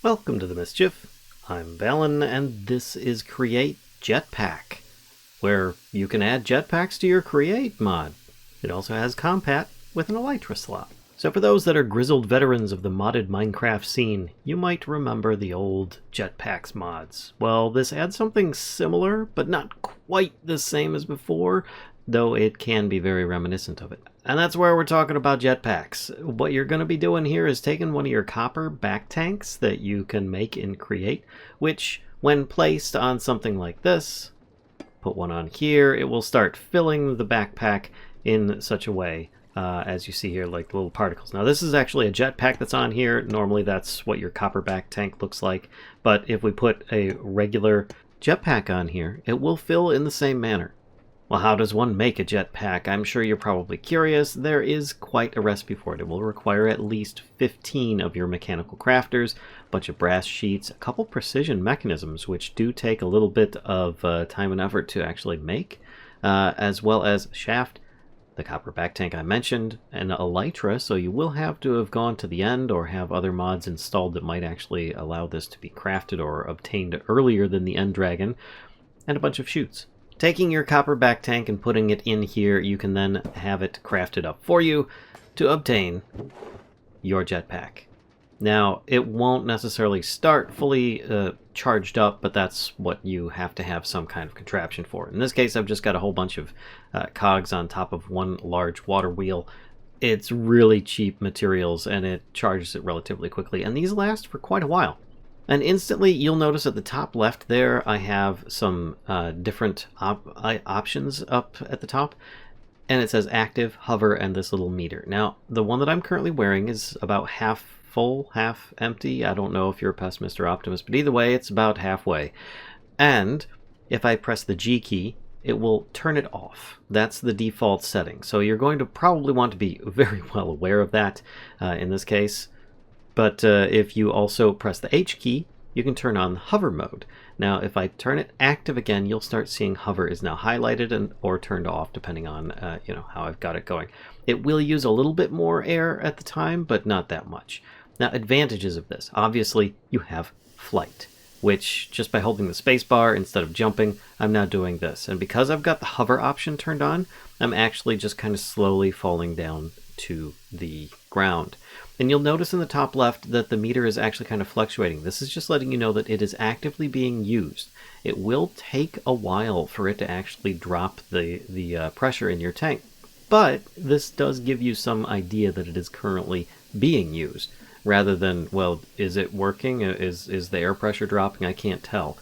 Welcome to the Mischief. I'm Valen, and this is Create Jetpack, where you can add jetpacks to your Create mod. It also has compat with an Elytra Slot. So for those that are grizzled veterans of the modded Minecraft scene, you might remember the old Jetpacks mods. Well, this adds something similar, but not quite the same as before, though it can be very reminiscent of it. And that's where we're talking about jetpacks. What you're going to be doing here is taking one of your copper back tanks that you can make in Create, which when placed on something like this, put one on here, it will start filling the backpack in such a way as you see here, like little particles. Now this is actually a jetpack that's on here. Normally that's what your copper back tank looks like, but if we put a regular jetpack on here, it will fill in the same manner. Well, how does one make a jetpack? I'm sure you're probably curious. There is quite a recipe for it. It will require at least 15 of your mechanical crafters, a bunch of brass sheets, a couple precision mechanisms, which do take a little bit of time and effort to actually make, as well as shaft, the copper back tank I mentioned, and elytra, so you will have to have gone to the end or have other mods installed that might actually allow this to be crafted or obtained earlier than the end dragon, and a bunch of chutes. Taking your copper back tank and putting it in here, you can then have it crafted up for you to obtain your jetpack. Now, it won't necessarily start fully charged up, but that's what you have to have some kind of contraption for. In this case, I've just got a whole bunch of cogs on top of one large water wheel. It's really cheap materials, and it charges it relatively quickly, and these last for quite a while. And instantly, you'll notice at the top left there, I have some different options up at the top. And it says active, hover, and this little meter. Now, the one that I'm currently wearing is about half full, half empty. I don't know if you're a pessimist or optimist, but either way, it's about halfway. And if I press the G key, it will turn it off. That's the default setting. So you're going to probably want to be very well aware of that in this case. But if you also press the H key, you can turn on hover mode. Now, if I turn it active again, you'll start seeing hover is now highlighted or turned off, depending on how I've got it going. It will use a little bit more air at the time, but not that much. Now, advantages of this. Obviously, you have flight, which just by holding the space bar instead of jumping, I'm now doing this. And because I've got the hover option turned on, I'm actually just kind of slowly falling down to the ground. And you'll notice in the top left that the meter is actually kind of fluctuating. This is just letting you know that it is actively being used. It will take a while for it to actually drop the pressure in your tank. But this does give you some idea that it is currently being used. Rather than, well, is it working? Is the air pressure dropping? I can't tell.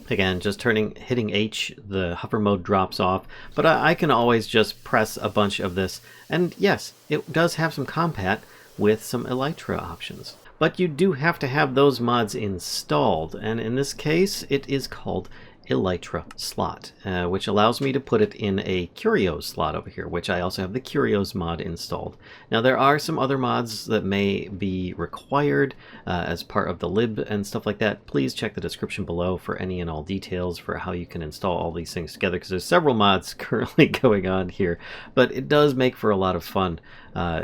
Again, just hitting H, the hover mode drops off, but I can always just press a bunch of this. And yes, it does have some compat with some elytra options. But you do have to have those mods installed, and in this case, it is called Elytra Slot, which allows me to put it in a Curios slot over here, which I also have the Curios mod installed. Now there are some other mods that may be required as part of the lib and stuff like that. Please check the description below for any and all details for how you can install all these things together, because there's several mods currently going on here, but it does make for a lot of fun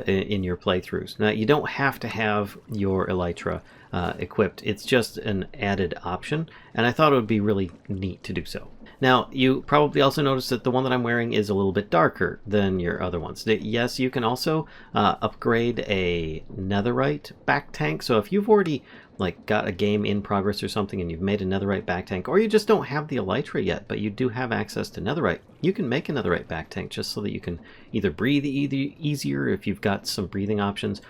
in your playthroughs. Now you don't have to have your Elytra equipped. It's just an added option, and I thought it would be really neat to do so. Now, you probably also noticed that the one that I'm wearing is a little bit darker than your other ones. Yes, you can also upgrade a netherite back tank. So if you've already got a game in progress or something and you've made a netherite back tank, or you just don't have the elytra yet, but you do have access to netherite, you can make a netherite back tank just so that you can either breathe easier if you've got some breathing options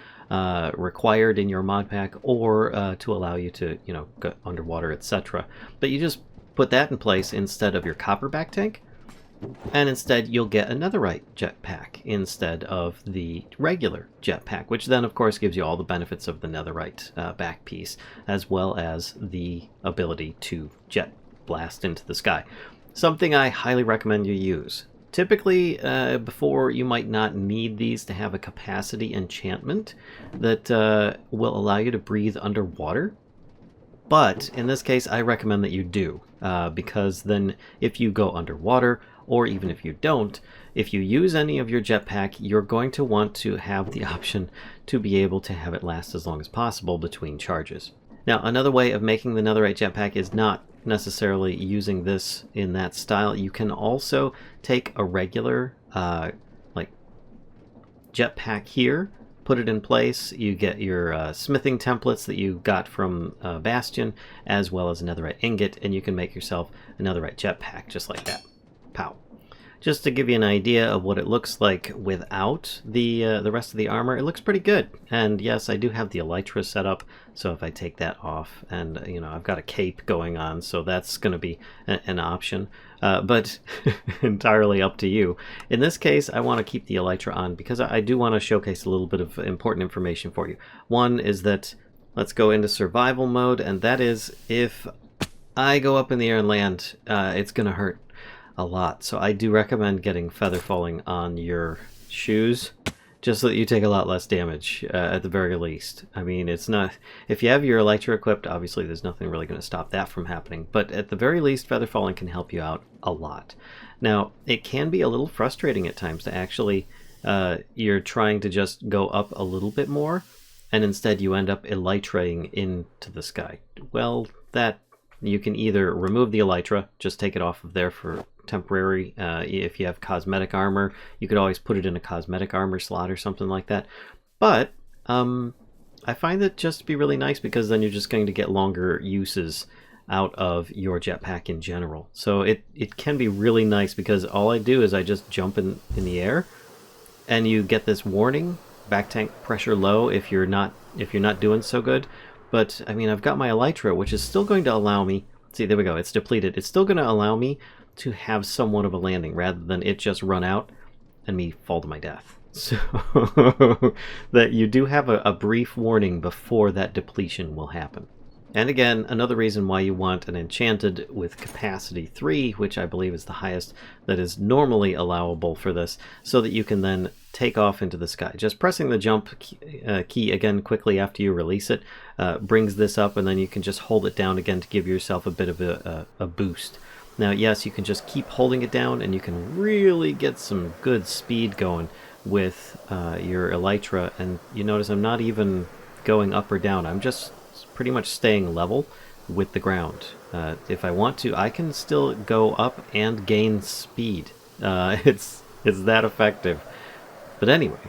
required in your mod pack, or to allow you to go underwater, etc. But you just put that in place instead of your copper back tank, and instead you'll get a netherite jetpack instead of the regular jetpack, which then of course gives you all the benefits of the netherite back piece, as well as the ability to jet blast into the sky. Something I highly recommend you use. Typically, before, you might not need these to have a capacity enchantment that will allow you to breathe underwater. But in this case, I recommend that you do, because then if you go underwater, or even if you don't, if you use any of your jetpack, you're going to want to have the option to be able to have it last as long as possible between charges. Now, another way of making the netherite jetpack is not necessarily using this in that style. You can also take a regular like jetpack here, put it in place. You get your smithing templates that you got from Bastion, as well as a netherite ingot, and you can make yourself a netherite jetpack just like that. Pow. Just to give you an idea of what it looks like without the rest of the armor, it looks pretty good. And yes, I do have the elytra set up, so if I take that off, and you know, I've got a cape going on, so that's going to be an option. But entirely up to you. In this case, I want to keep the elytra on because I do want to showcase a little bit of important information for you. One is that let's go into survival mode, and that is if I go up in the air and land, it's going to hurt a lot. So I do recommend getting feather falling on your shoes just so that you take a lot less damage at the very least. I mean, it's not, if you have your elytra equipped, obviously there's nothing really going to stop that from happening, but at the very least feather falling can help you out a lot. Now, it can be a little frustrating at times to actually you're trying to just go up a little bit more and instead you end up elytraing into the sky. Well, that you can either remove the elytra, just take it off of there for temporary. If you have cosmetic armor, you could always put it in a cosmetic armor slot or something like that. But I find that just to be really nice because then you're just going to get longer uses out of your jetpack in general. So it can be really nice because all I do is I just jump in the air and you get this warning, back tank pressure low if you're not doing so good. But, I mean, I've got my elytra, which is still going to allow me... See, there we go. It's depleted. It's still going to allow me to have somewhat of a landing, rather than it just run out and me fall to my death. So, that you do have a brief warning before that depletion will happen. And again, another reason why you want an enchanted with capacity 3, which I believe is the highest that is normally allowable for this, so that you can then take off into the sky. Just pressing the jump key again quickly after you release it brings this up, and then you can just hold it down again to give yourself a bit of a boost. Now, yes, you can just keep holding it down, and you can really get some good speed going with your elytra. And you notice I'm not even going up or down. I'm just pretty much staying level with the ground. If I want to, I can still go up and gain speed. It's that effective. But anyway,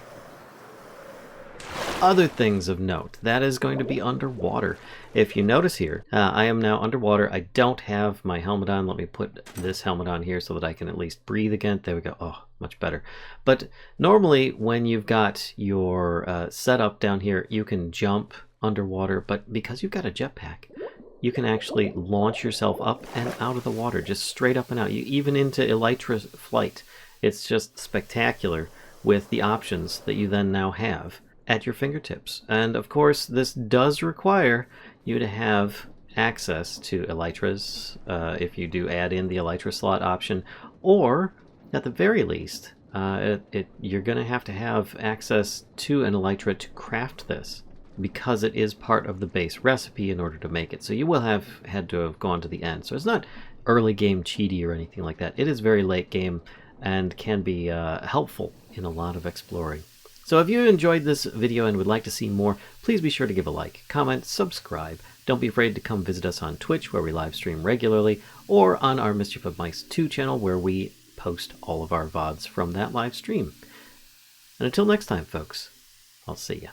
other things of note, that is going to be underwater. If you notice here, I am now underwater. I don't have my helmet on. Let me put this helmet on here so that I can at least breathe again. There we go. Oh, much better. But normally when you've got your setup down here, you can jump underwater, but because you've got a jetpack, you can actually launch yourself up and out of the water, just straight up and out, even into elytra flight. It's just spectacular with the options that you then now have at your fingertips. And of course, this does require you to have access to elytras if you do add in the Elytra Slot option, or at the very least, you're going to have access to an elytra to craft this, because it is part of the base recipe in order to make it. So you will have had to have gone to the end. So it's not early game cheaty or anything like that. It is very late game and can be helpful in a lot of exploring. So if you enjoyed this video and would like to see more, please be sure to give a like, comment, subscribe. Don't be afraid to come visit us on Twitch, where we live stream regularly, or on our Mischief of Mice 2 channel, where we post all of our VODs from that live stream. And until next time, folks, I'll see ya.